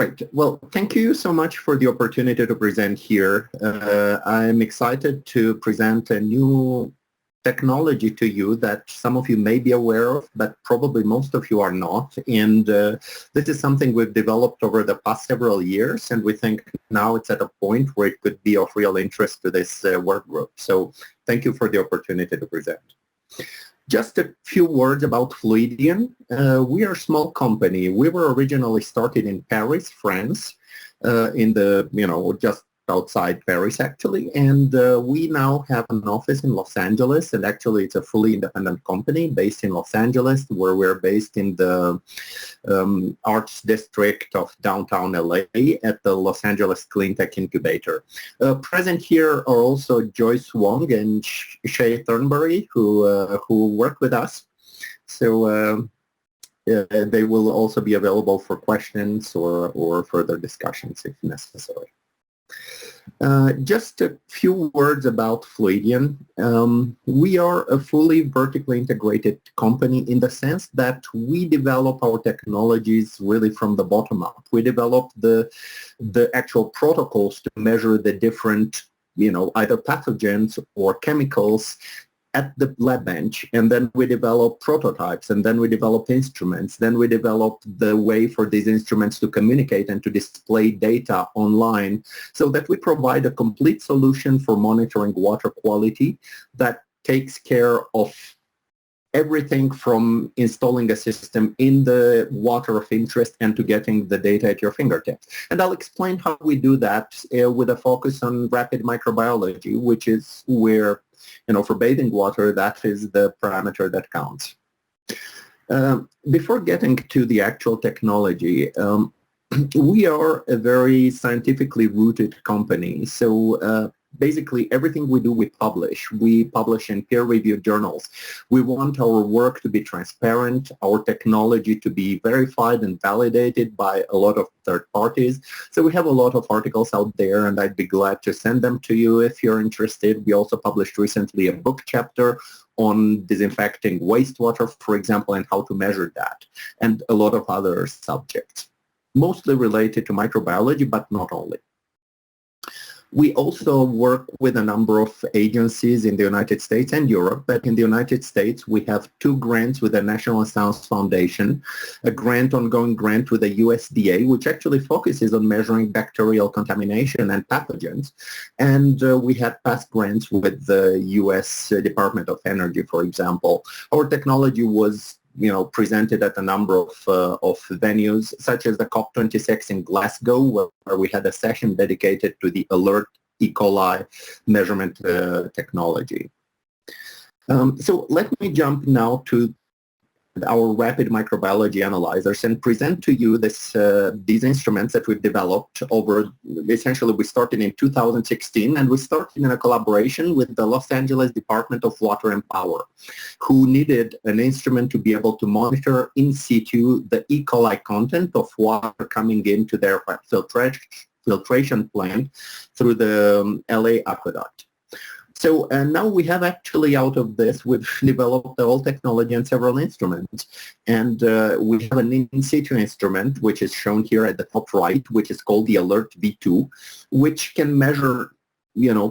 Great. Well, thank you so much for the opportunity to present here. I'm excited to present a new technology to you that some of you may be aware of, but probably most of you are not. And this is something we've developed over the past several years, and we think now it's at a point where it could be of real interest to this work group. So thank you for the opportunity to present. Just a few words about Fluidion. We are a small company. We were originally started in Paris, France, in the, just outside Paris actually, and we now have an office in Los Angeles, and actually it's a fully independent company based in Los Angeles, where we're based in the arts district of downtown LA at the Los Angeles Clean Tech Incubator. Present here are also Joyce Wong and Shay Thornberry, who work with us. So they will also be available for questions or further discussions if necessary. Just a few words about Fluidion. We are a fully vertically integrated company in the sense that we develop our technologies really from the bottom up. We develop the actual protocols to measure the different, either pathogens or chemicals at the lab bench, and then we develop prototypes, and then we develop instruments, then we develop the way for these instruments to communicate and to display data online, so that we provide a complete solution for monitoring water quality that takes care of everything from installing a system in the water of interest and to getting the data at your fingertips. And I'll explain how we do that with a focus on rapid microbiology, which is where, for bathing water, that is the parameter that counts. Before getting to the actual technology, we are a very scientifically rooted company. So basically everything we do, we publish in peer-reviewed journals. We want our work to be transparent, our technology to be verified and validated by a lot of third parties. So we have a lot of articles out there, and I'd be glad to send them to you if you're interested. We also published recently a book chapter on disinfecting wastewater, for example, and how to measure that, and a lot of other subjects, mostly related to microbiology, but not only. We also work with a number of agencies in the United States and Europe, but in the United States we have 2 grants with the National Science Foundation, a ongoing grant with the USDA, which actually focuses on measuring bacterial contamination and pathogens, and we had past grants with the US Department of Energy, for example. Our technology was presented at a number of venues, such as the COP26 in Glasgow, where we had a session dedicated to the Alert E.coli measurement technology. So let me jump now to our rapid microbiology analyzers and present to you these instruments that we've developed over, essentially we started in 2016, and we started in a collaboration with the Los Angeles Department of Water and Power, who needed an instrument to be able to monitor in situ the E. coli content of water coming into their filtration plant through the LA aqueduct. So now we have actually, out of this, we've developed the whole technology and several instruments. And we have an in situ instrument, which is shown here at the top right, which is called the Alert V2, which can measure,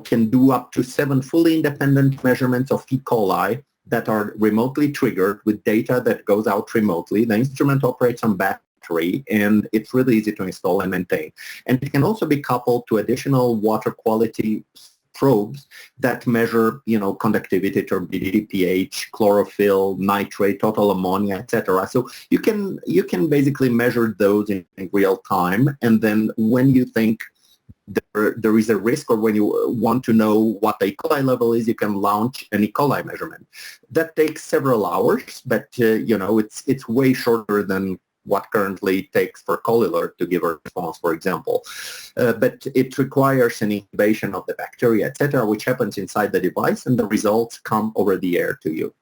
can do up to 7 fully independent measurements of E. coli that are remotely triggered with data that goes out remotely. The instrument operates on battery, and it's really easy to install and maintain. And it can also be coupled to additional water quality probes that measure, conductivity, turbidity, pH, chlorophyll, nitrate, total ammonia, etc. So you can basically measure those in real time, and then when you think there is a risk, or when you want to know what the E. coli level is, you can launch an E. coli measurement. That takes several hours, but it's way shorter than what currently takes for ColiAlert to give a response, for example. But it requires an incubation of the bacteria, etc., which happens inside the device, and the results come over the air to you.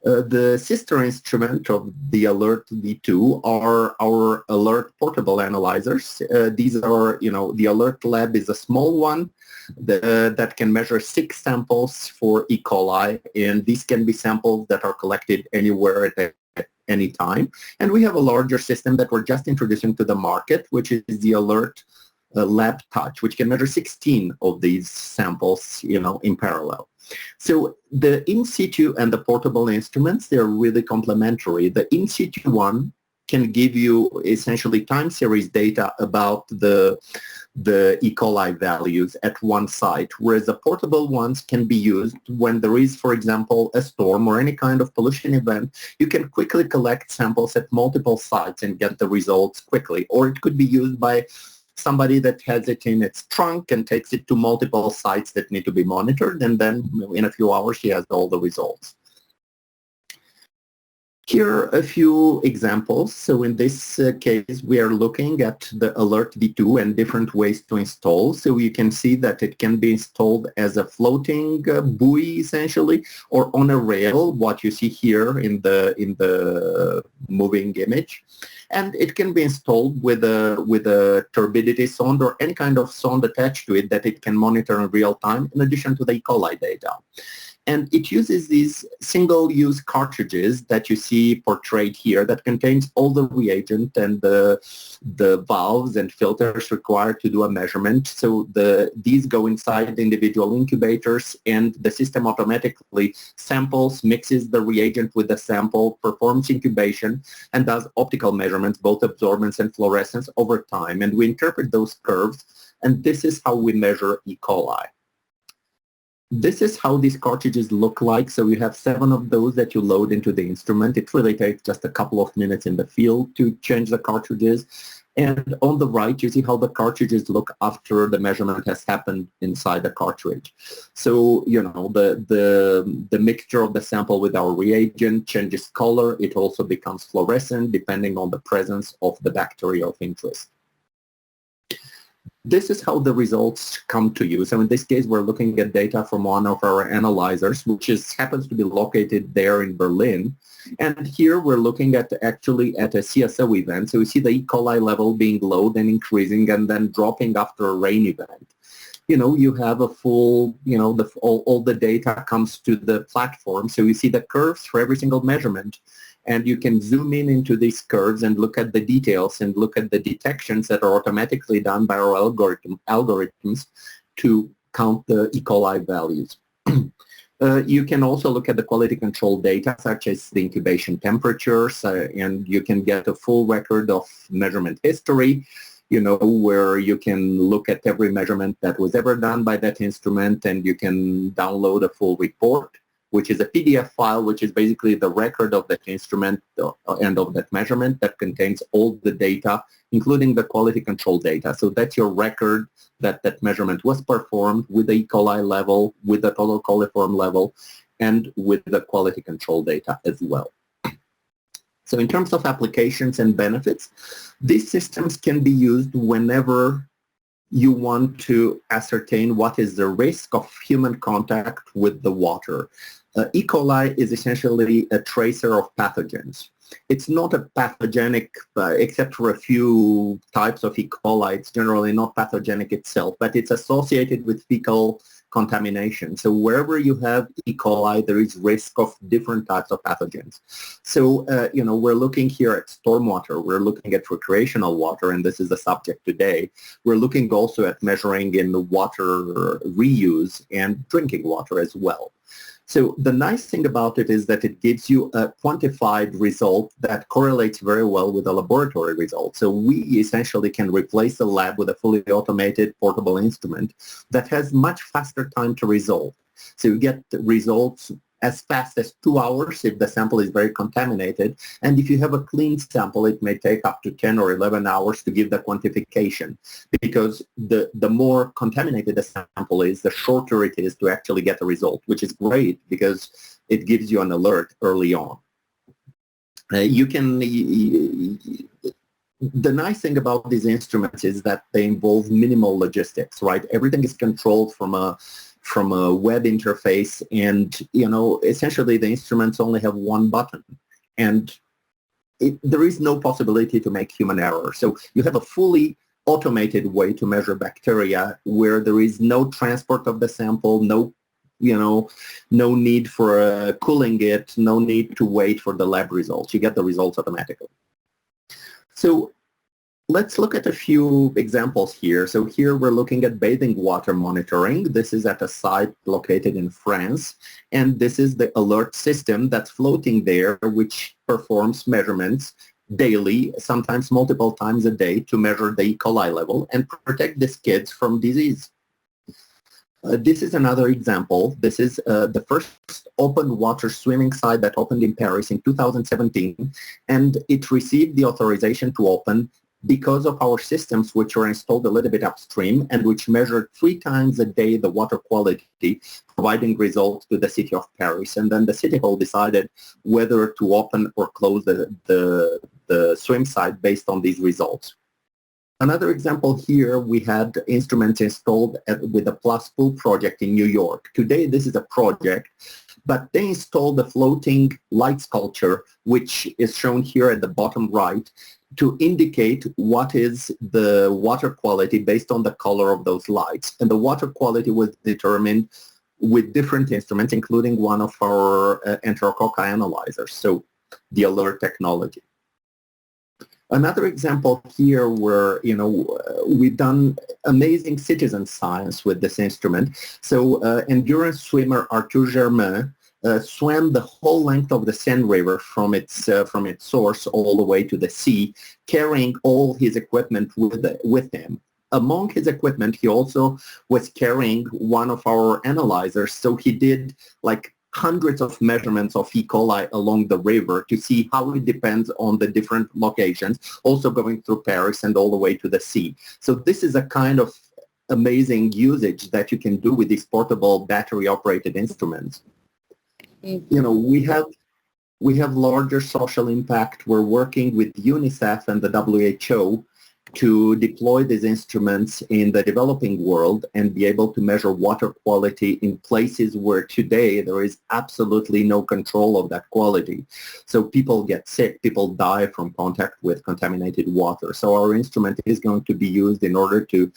The sister instrument of the Alert V2 are our Alert portable analyzers. These are, the Alert Lab is a small one that can measure 6 samples for E. coli, and these can be samples that are collected anywhere at anytime. And we have a larger system that we're just introducing to the market, which is the Alert Lab Touch, which can measure 16 of these samples, in parallel. So the in situ and the portable instruments, they're really complementary. The in situ one can give you essentially time series data about the E. coli values at one site, whereas the portable ones can be used when there is, for example, a storm or any kind of pollution event. You can quickly collect samples at multiple sites and get the results quickly. Or it could be used by somebody that has it in its trunk and takes it to multiple sites that need to be monitored, and then in a few hours she has all the results. Here are a few examples. So in this case, we are looking at the Alert V2 and different ways to install. So you can see that it can be installed as a floating buoy, essentially, or on a rail, what you see here in the moving image. And it can be installed with a turbidity sonde or any kind of sonde attached to it that it can monitor in real time, in addition to the E. coli data. And it uses these single-use cartridges that you see portrayed here that contains all the reagent and the valves and filters required to do a measurement. So these go inside the individual incubators, and the system automatically samples, mixes the reagent with the sample, performs incubation, and does optical measurements, both absorbance and fluorescence, over time. And we interpret those curves, and this is how we measure E. coli. This is how these cartridges look like. So you have 7 of those that you load into the instrument. It really takes just a couple of minutes in the field to change the cartridges. And on the right, you see how the cartridges look after the measurement has happened inside the cartridge. So, the mixture of the sample with our reagent changes color. It also becomes fluorescent depending on the presence of the bacteria of interest. This is how the results come to you. So in this case, we're looking at data from one of our analyzers, which happens to be located there in Berlin. And here we're looking at actually at a CSO event. So we see the E. coli level being low, then increasing, and then dropping after a rain event. You have a full, all the data comes to the platform. So you see the curves for every single measurement. And you can zoom in into these curves and look at the details and look at the detections that are automatically done by our algorithms to count the E. coli values. You can also look at the quality control data, such as the incubation temperatures, and you can get a full record of measurement history, where you can look at every measurement that was ever done by that instrument, and you can download a full report, which is a PDF file, which is basically the record of that instrument and of that measurement that contains all the data, including the quality control data. So that's your record that that measurement was performed with the E. coli level, with the total coliform level, and with the quality control data as well. So in terms of applications and benefits, these systems can be used whenever you want to ascertain what is the risk of human contact with the water. E. coli is essentially a tracer of pathogens. It's not a pathogenic, except for a few types of E. coli, it's generally not pathogenic itself, but it's associated with fecal contamination. So wherever you have E. coli, there is risk of different types of pathogens. So, we're looking here at stormwater, we're looking at recreational water, and this is the subject today. We're looking also at measuring in the water reuse and drinking water as well. So the nice thing about it is that it gives you a quantified result that correlates very well with the laboratory result. So we essentially can replace the lab with a fully automated portable instrument that has much faster time to resolve. So you get results as fast as 2 hours if the sample is very contaminated. And if you have a clean sample, it may take up to 10 or 11 hours to give the quantification, because the more contaminated the sample is, the shorter it is to actually get a result, which is great because it gives you an alert early on. The nice thing about these instruments is that they involve minimal logistics, right? Everything is controlled from a web interface, and essentially the instruments only have one button, and there is no possibility to make human error. So you have a fully automated way to measure bacteria where there is no transport of the sample, no no need for cooling it, no need to wait for the lab results. You get the results automatically. So let's look at a few examples here. So here we're looking at bathing water monitoring. This is at a site located in France, and this is the alert system that's floating there, which performs measurements daily, sometimes multiple times a day, to measure the E. coli level and protect these kids from disease. This is another example. This is the first open water swimming site that opened in Paris in 2017, and it received the authorization to open because of our systems, which were installed a little bit upstream and which measured 3 times a day the water quality, providing results to the city of Paris. And then the city hall decided whether to open or close the swim site based on these results. Another example here, we had instruments installed with the Plus Pool project in New York. Today, this is a project, but they installed a floating light sculpture, which is shown here at the bottom right, to indicate what is the water quality based on the color of those lights. And the water quality was determined with different instruments, including one of our enterococci analyzers, so the alert technology. Another example here where, we've done amazing citizen science with this instrument. So endurance swimmer Arthur Germain swam the whole length of the Seine River from its source all the way to the sea, carrying all his equipment with him. Among his equipment, he also was carrying one of our analyzers, so he did like hundreds of measurements of E. coli along the river to see how it depends on the different locations, also going through Paris and all the way to the sea. So this is a kind of amazing usage that you can do with these portable battery-operated instruments. We have larger social impact. We're working with UNICEF and the WHO to deploy these instruments in the developing world and be able to measure water quality in places where today there is absolutely no control of that quality. So people get sick, people die from contact with contaminated water. So our instrument is going to be used in order to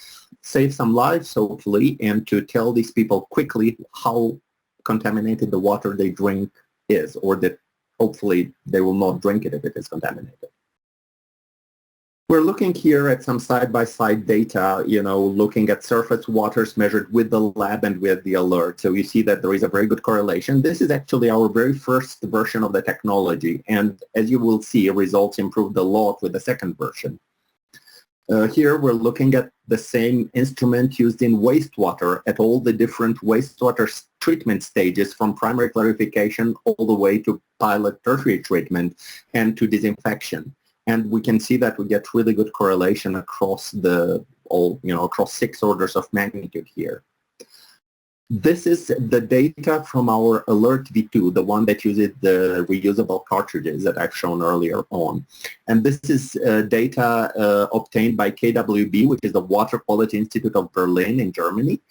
save some lives, hopefully, and to tell these people quickly how contaminated the water they drink is, or that hopefully they will not drink it if it is contaminated. We're looking here at some side-by-side data, looking at surface waters measured with the lab and with the alert. So you see that there is a very good correlation. This is actually our very first version of the technology. And as you will see, results improved a lot with the second version. Here we're looking at the same instrument used in wastewater at all the different wastewater treatment stages, from primary clarification all the way to pilot tertiary treatment and to disinfection. And we can see that we get really good correlation across across 6 orders of magnitude here. This is the data from our Alert V2, the one that uses the reusable cartridges that I've shown earlier on. And this is data obtained by KWB, which is the Water Quality Institute of Berlin in Germany.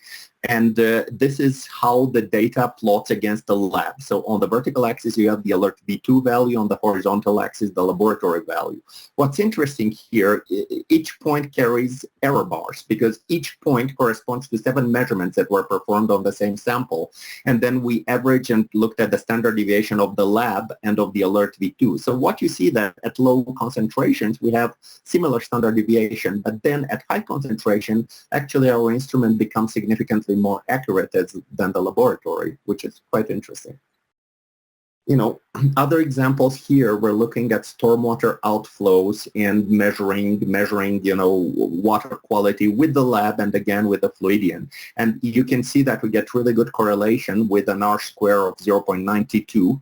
And this is how the data plots against the lab. So on the vertical axis, you have the Alert V2 value. On the horizontal axis, the laboratory value. What's interesting here, each point carries error bars because each point corresponds to 7 measurements that were performed on the same sample. And then we averaged and looked at the standard deviation of the lab and of the Alert V2. So what you see that at low concentrations, we have similar standard deviation. But then at high concentration, actually our instrument becomes significantly more accurate than the laboratory, which is quite interesting. Other examples here, we're looking at stormwater outflows and measuring, water quality with the lab and again with the Fluidion. And you can see that we get really good correlation with an R-square of 0.92.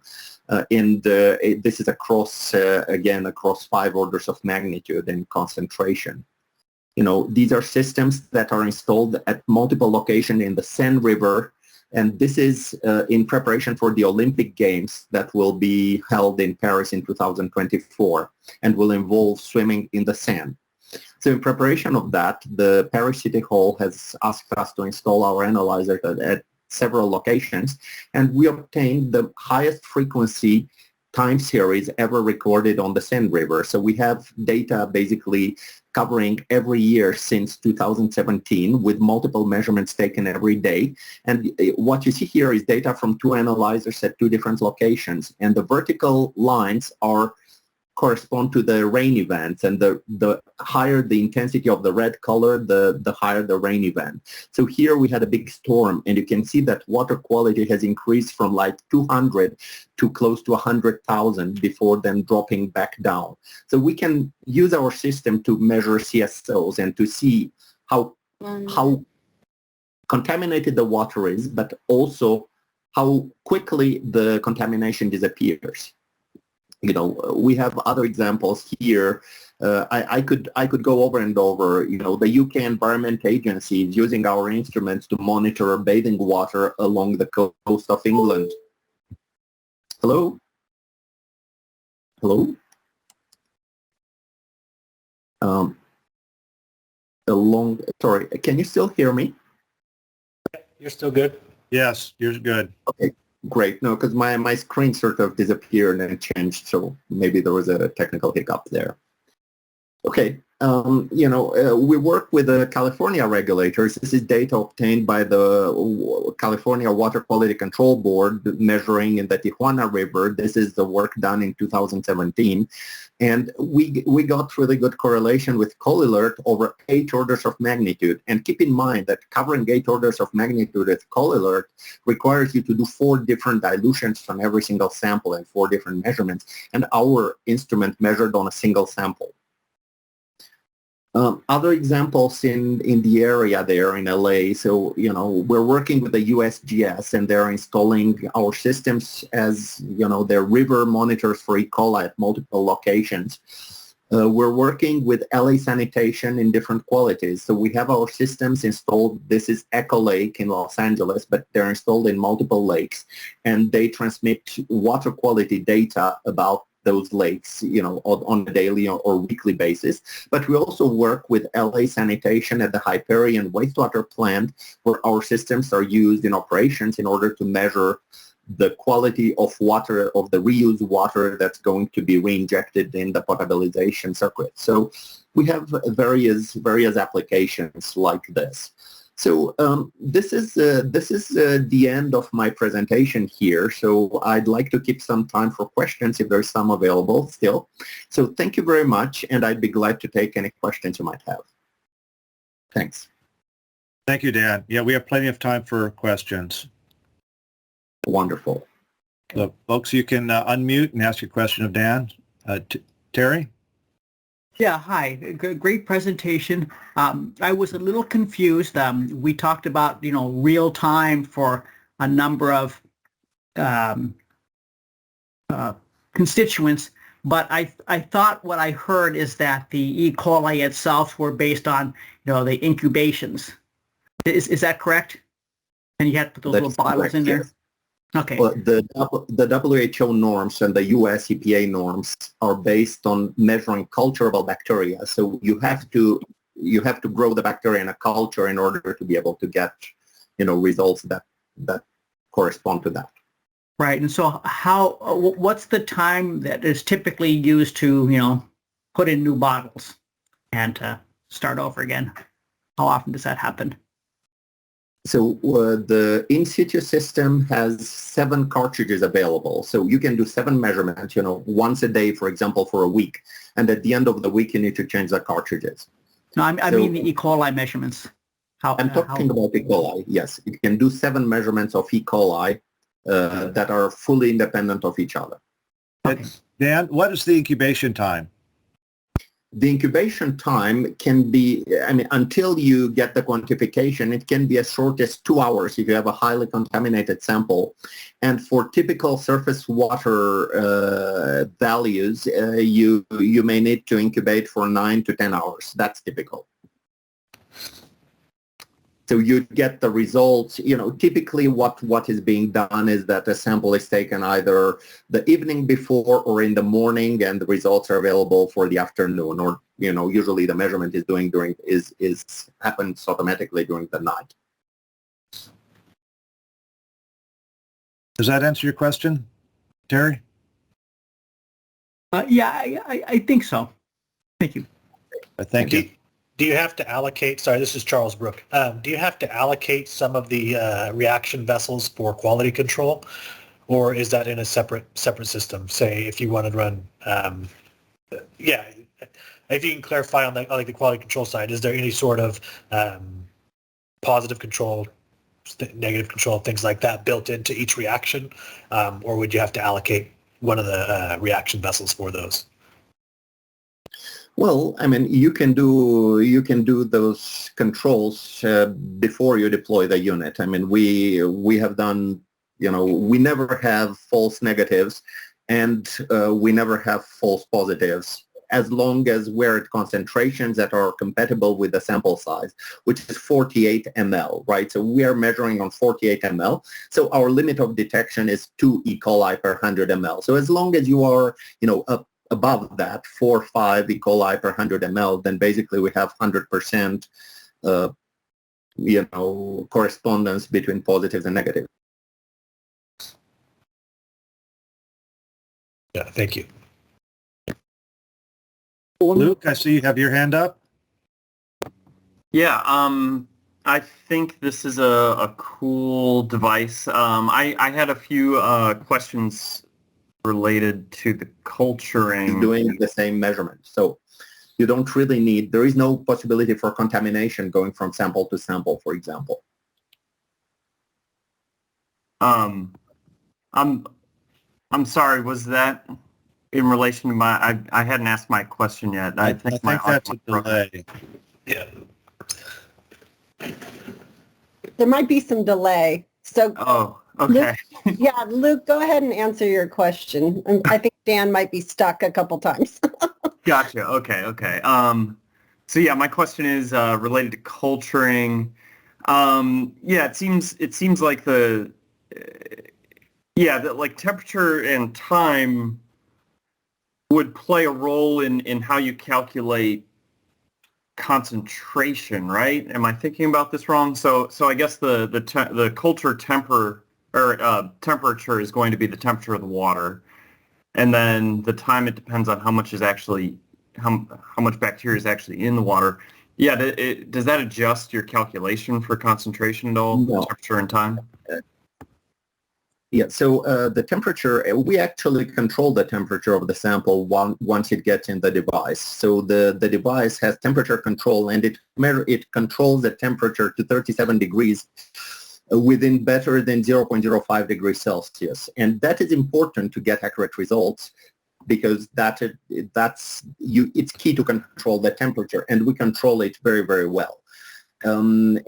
This is across, again, across 5 orders of magnitude in concentration. These are systems that are installed at multiple locations in the Seine River, and this is in preparation for the Olympic Games that will be held in Paris in 2024 and will involve swimming in the Seine. So in preparation of that, the Paris City Hall has asked us to install our analyzer at several locations, and we obtained the highest frequency time series ever recorded on the Seine River. So we have data basically covering every year since 2017 with multiple measurements taken every day. And what you see here is data from 2 analyzers at 2 different locations. And the vertical lines correspond to the rain events, and the higher the intensity of the red color, the higher the rain event. So here we had a big storm, and you can see that water quality has increased from like 200 to close to 100,000 before then dropping back down. So we can use our system to measure CSOs and to see how contaminated the water is, but also how quickly the contamination disappears. You know, we have other examples here. I could go over and over. You know, the UK Environment Agency is using our instruments to monitor bathing water along the coast of England. Hello? Hello? Sorry, can you still hear me? You're still good? Yes, you're good. Okay. Great. No, because my screen sort of disappeared and changed, so maybe there was a technical hiccup there. Okay. You know, we work with the California regulators. This is data obtained by the California Water Quality Control Board measuring in the Tijuana River. This is the work done in 2017. And we got really good correlation with E.coli alert over 8 orders of magnitude. And keep in mind that covering 8 orders of magnitude with E.coli alert requires you to do 4 different dilutions on every single sample and 4 different measurements. And our instrument measured on a single sample. Other examples in the area there in LA, so, you know, we're working with the USGS and they're installing our systems as, you know, their river monitors for E.coli at multiple locations. We're working with LA sanitation in different qualities. So we have our systems installed. This is Echo Lake in Los Angeles, but they're installed in multiple lakes, and they transmit water quality data about those lakes, you know, on a daily or weekly basis. But we also work with LA Sanitation at the Hyperion wastewater plant, where our systems are used in operations in order to measure the quality of water, of the reused water that's going to be reinjected in the potabilization circuit. So we have various applications like this. So this is the end of my presentation here. So I'd like to keep some time for questions if there's some available still. So thank you very much, and I'd be glad to take any questions you might have. Thanks. Thank you, Dan. Yeah, we have plenty of time for questions. Wonderful. So, folks, you can unmute and ask your question of Dan. Terry? Yeah, hi. Great presentation. I was a little confused. We talked about, you know, real time for a number of constituents, but I thought what I heard is that the E.coli itself were based on, you know, the incubations. Is that correct? And you had to put those little bottles in there? Yes. Okay. Well, the WHO norms and the US EPA norms are based on measuring culturable bacteria. So you have to grow the bacteria in a culture in order to be able to get, you know, results that correspond to that. Right. And so what's the time that is typically used to, you know, put in new bottles and start over again? How often does that happen? So the in situ system has 7 cartridges available. So you can do 7 measurements, you know, once a day, for example, for a week. And at the end of the week, you need to change the cartridges. No, I mean the E.coli measurements. I'm talking about E.coli, yes. You can do 7 measurements of E.coli that are fully independent of each other. Okay. Dan, what is the incubation time? The incubation time can be, I mean, until you get the quantification, it can be as short as 2 hours if you have a highly contaminated sample. And for typical surface water values, you may need to incubate for 9 to 10 hours. That's typical. So you get the results, you know, typically what is being done is that a sample is taken either the evening before or in the morning, and the results are available for the afternoon, or, you know, usually the measurement happens automatically during the night. Does that answer your question, Terry? Yeah, I think so. Thank you. Thank you. Do you have to allocate, sorry, this is Charles Brook. Do you have to allocate some of the reaction vessels for quality control? Or is that in a separate system? Say if you want to run, if you can clarify on the quality control side, is there any sort of positive control, negative control, things like that built into each reaction? Or would you have to allocate one of the reaction vessels for those? Well, I mean, you can do those controls before you deploy the unit. I mean, we have done, we never have false negatives, and we never have false positives, as long as we're at concentrations that are compatible with the sample size, which is 48 ml, right? So we are measuring on 48 ml. So our limit of detection is 2 E. coli per 100 ml. So as long as you are, up above that, 4 or 5 E. coli per 100 ml, then basically we have 100%, correspondence between positives and negatives. Yeah, thank you. Luke, I see you have your hand up. Yeah, I think this is a cool device. I had a few questions related to the culturing. Doing the same measurement. So you don't really need, there is no possibility for contamination going from sample to sample, for example. I'm sorry, was that in relation to my, I hadn't asked my question yet. I think that's a delay. Yeah. There might be some delay. So, Oh, okay. Luke, go ahead and answer your question. I think Dan might be stuck a couple times. Gotcha. Okay. So yeah, my question is related to culturing. It seems like that like temperature and time would play a role in how you calculate concentration, right? Am I thinking about this wrong? So I guess the culture temperature is going to be the temperature of the water, and then the time, it depends on how much is actually how much bacteria is actually in the water. Yeah, does that adjust your calculation for concentration at all? No. Temperature and time? Yeah, so the temperature, we actually control the temperature of the sample once it gets in the device. So the device has temperature control, and it controls the temperature to 37 degrees within better than 0.05 degrees Celsius. And that is important to get accurate results, because it's key to control the temperature, and we control it very, very well. And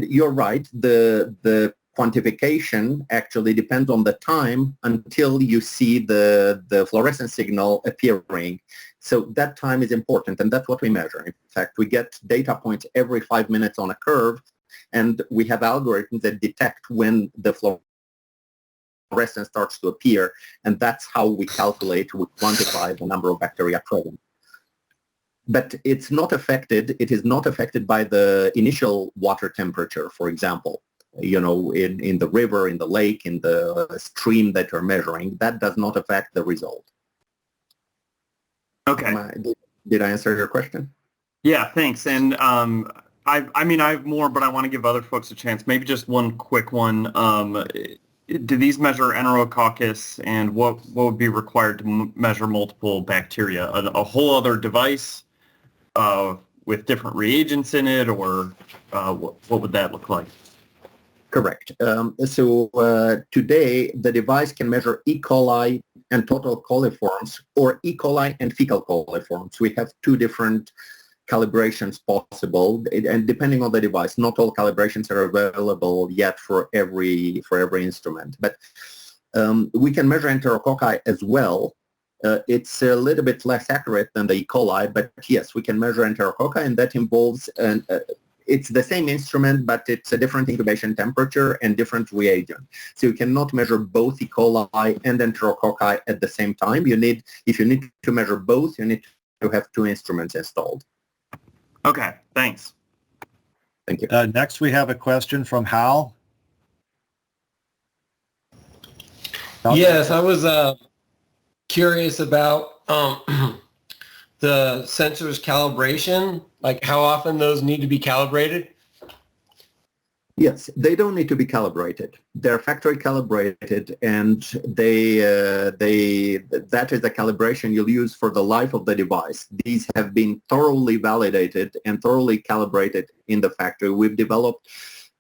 you're right, the quantification actually depends on the time until you see the fluorescent signal appearing. So that time is important, and that's what we measure. In fact, we get data points every 5 minutes on a curve, and we have algorithms that detect when the fluorescence starts to appear, and that's how we quantify the number of bacteria present. But it is not affected by the initial water temperature, for example. In the river, in the lake, in the stream that you're measuring, that does not affect the result. Okay. Did I answer your question? Yeah, thanks. And I have more, but I want to give other folks a chance. Maybe just one quick one. Do these measure Enterococcus, and what would be required to measure multiple bacteria? A whole other device with different reagents in it, or what would that look like? Correct. So today, the device can measure E. coli and total coliforms, or E. coli and fecal coliforms. We have two different calibrations possible, and depending on the device, not all calibrations are available yet for every instrument. But we can measure Enterococci as well. It's a little bit less accurate than the E. coli, but yes, we can measure Enterococci, and that involves it's the same instrument, but it's a different incubation temperature and different reagent. So you cannot measure both E. coli and Enterococci at the same time. If you need to measure both, you need to have two instruments installed. Okay, thanks. Thank you. Next, we have a question from Hal. Yes, I was curious about the sensors calibration, like how often those need to be calibrated? Yes, they don't need to be calibrated. They're factory calibrated, and that is the calibration you'll use for the life of the device. These have been thoroughly validated and thoroughly calibrated in the factory. We've developed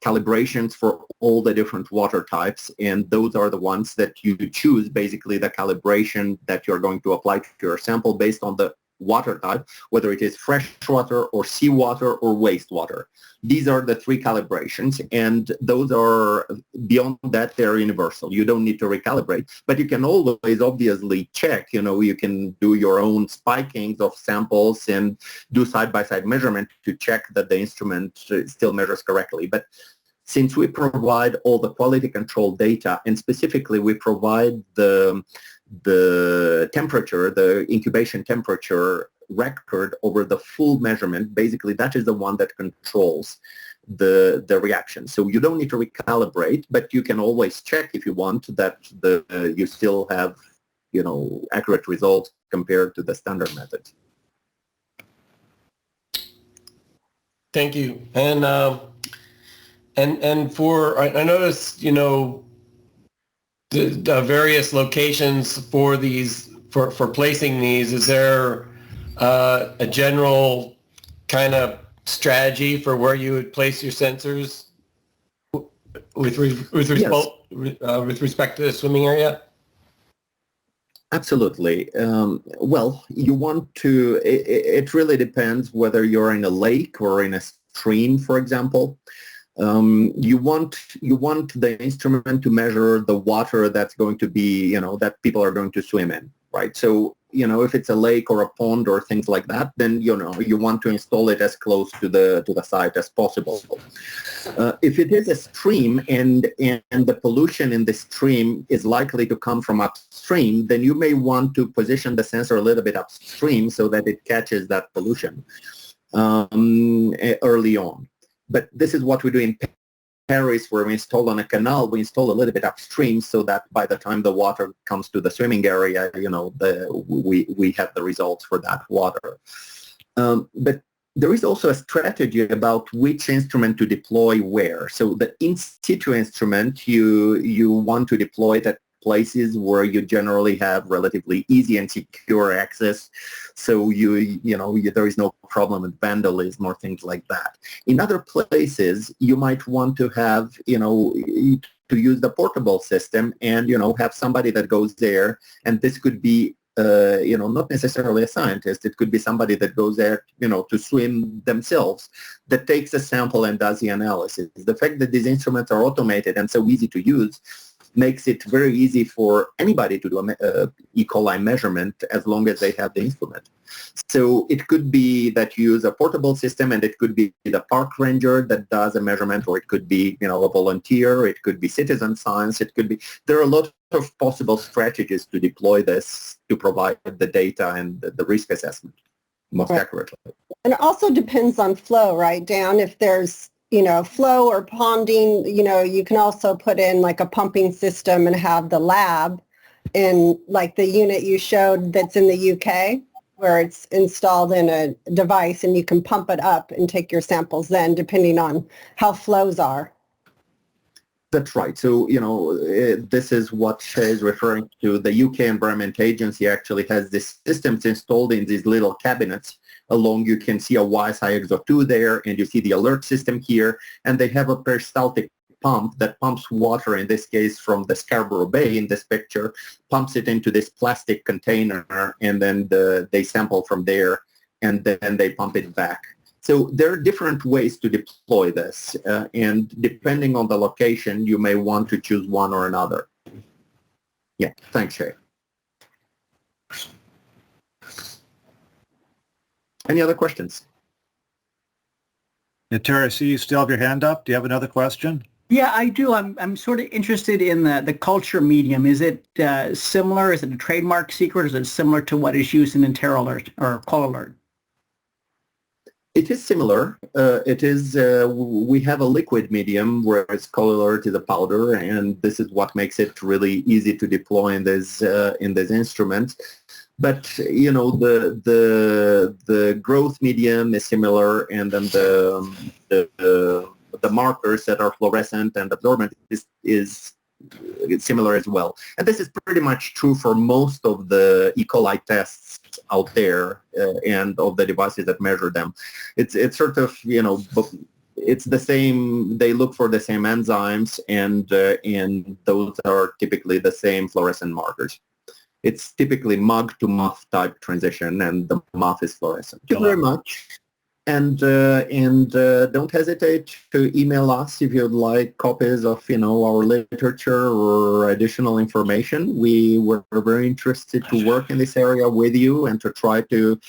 calibrations for all the different water types, and those are the ones that you choose, basically the calibration that you're going to apply to your sample based on the water type, whether it is fresh water or seawater or wastewater. These are the three calibrations, and those are, beyond that, they're universal. You don't need to recalibrate, but you can always obviously check. You can do your own spikings of samples and do side-by-side measurement to check that the instrument still measures correctly. But since we provide all the quality control data, and specifically we provide the temperature, the incubation temperature record over the full measurement, basically that is the one that controls the reaction. So you don't need to recalibrate, but you can always check if you want that you still have, accurate results compared to the standard method. Thank you. And for, I noticed, the various locations for these, for placing these. Is there a general kind of strategy for where you would place your sensors with respect to the swimming area? Absolutely. Well, you want to, it really depends whether you're in a lake or in a stream, for example. You want the instrument to measure the water that's going to be, that people are going to swim in, right? So, if it's a lake or a pond or things like that, then, you want to install it as close to the site as possible. If it is a stream and the pollution in the stream is likely to come from upstream, then you may want to position the sensor a little bit upstream so that it catches that pollution early on. But this is what we do in Paris, where we install on a canal. We install a little bit upstream so that by the time the water comes to the swimming area, we have the results for that water. But there is also a strategy about which instrument to deploy where. So the in situ instrument, you want to deploy it at places where you generally have relatively easy and secure access, so there is no problem with vandalism or things like that. In other places, you might want to have, to use the portable system and, have somebody that goes there, and this could be, not necessarily a scientist. It could be somebody that goes there, to swim themselves, that takes a sample and does the analysis. The fact that these instruments are automated and so easy to use makes it very easy for anybody to do a E. coli measurement as long as they have the instrument. So it could be that you use a portable system, and it could be the park ranger that does a measurement, or it could be, a volunteer, it could be citizen science, there are a lot of possible strategies to deploy this to provide the data and the risk assessment most accurately. And it also depends on flow, right, Dan? If there's flow or ponding, you can also put in like a pumping system and have the lab in like the unit you showed that's in the UK, where it's installed in a device and you can pump it up and take your samples then, depending on how flows are. That's right. So, this is what Shay is referring to. The UK Environment Agency actually has these systems installed in these little cabinets. Along, you can see a YSI-EXO2 there, and you see the alert system here, and they have a peristaltic pump that pumps water, in this case from the Scarborough Bay in this picture, pumps it into this plastic container, and then they sample from there, and then they pump it back. So there are different ways to deploy this, and depending on the location, you may want to choose one or another. Yeah, thanks, Shay. Any other questions? Yeah, Terry, I see you still have your hand up. Do you have another question? Yeah, I do. I'm sort of interested in the culture medium. Is it similar? Is it a trademark secret? Or is it similar to what is used in InterAlert or ColAlert? It is similar. We have a liquid medium, whereas ColAlert is a powder, and this is what makes it really easy to deploy in this instrument. but you know the growth medium is similar, and then the markers that are fluorescent and absorbent is similar as well. And this is pretty much true for most of the E. coli tests out there and of the devices that measure them. It's sort of, you know, it's the same. They look for the same enzymes, and those are typically the same fluorescent markers. It's typically mug to muff type transition, and the muff is fluorescent. Thank you very much. And don't hesitate to email us if you'd like copies of, you know, our literature or additional information. We were very interested to work in this area with you and to try to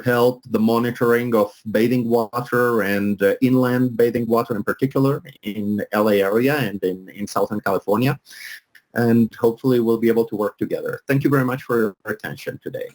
help the monitoring of bathing water and inland bathing water in particular in LA area and in Southern California. And hopefully we'll be able to work together. Thank you very much for your attention today.